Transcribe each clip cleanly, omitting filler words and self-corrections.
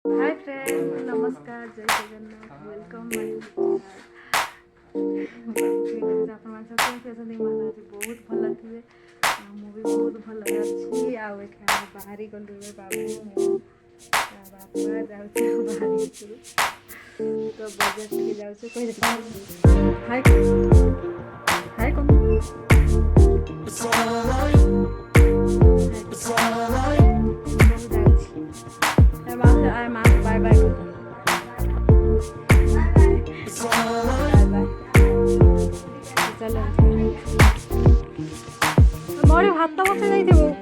Hi friend, नमस्कार, जय Jagannath, welcome my आपने बहुत भल थे। मुझे बहुत भल अच्छी आम बाहरी गलु बाबू बापा जाऊँ बाहरी तो बजार टे जाऊँ कह हाय हाय माँ बाय बाय चलो बड़े भात बसे जाइए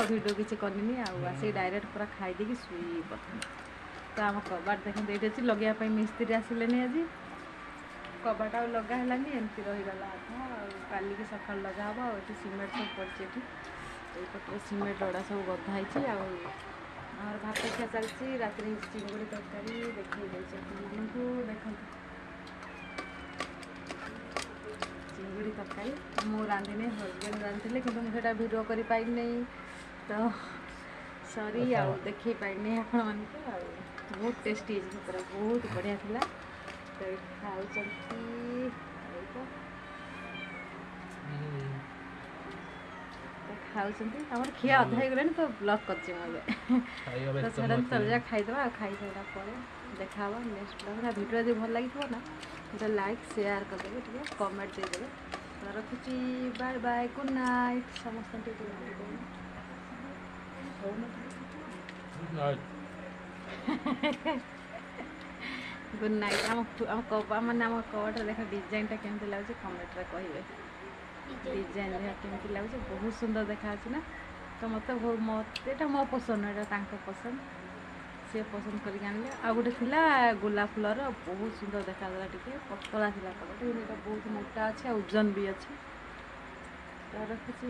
भिडियो किसी करनी आसी डायरेक्ट पूरा खाईदे शुई पड़े तो आम कबाट देखते ये अच्छी लगे मिस्त्री आसिले आज कबाट आ लगा एमती रहीगला काली की सका लगा हे ये सीमेंट सब पड़े ये सीमेंट लड़ा सब गधाई आमर भात खिया चलती रात चिंगुड़ी तरकारी देखते देख चिंगुड़ी तरकारी मु रांधिनी हजबैंड रांधि कि मुझे भिडियो कर पारि तो सॉरी आउ देखे पाइनी आपण मान बहुत टेस्टी पूरा बहुत बढ़िया थिला तो खाऊँ आमर खिया अधा हो गला तो ब्लॉग कर तो छाड़ा चल जा खाईदे खाई सारा पर देखा नेक्स्ट ब्लॉग भिडियो जो भल लगी ना तो लाइक शेयर करदे ठीक कमेंट देदेवे तो रखुची बाय बाय गुड नाइट समस्त गुड नाइट आम मैंने आम कबाट देख डिजाइनटा केमती लगे कमेंट रे कहे डिजाइन केमती लगे बहुत सुंदर देखा ना ତ ମୋତେ ଏଇଟା ମୋ ପସନ୍ଦ, ଏଇଟା ତାଙ୍କ ପସନ୍ଦ, ସିଏ ପସନ୍ଦ କରିକି ଆଣିଲେ। ଆଉ ଗୋଟେ ଥିଲା ଗୋଲାପ ଫୁଲର, ବହୁତ ସୁନ୍ଦର ଦେଖାଗଲା, ଟିକେ ପତଳା ଥିଲା କଲରଟା, କିନ୍ତୁ ଏଇଟା ବହୁତ ମୋଟା ଅଛି ଆଉ ଓଜନ ବି ଅଛି। ତ ରଖିଛି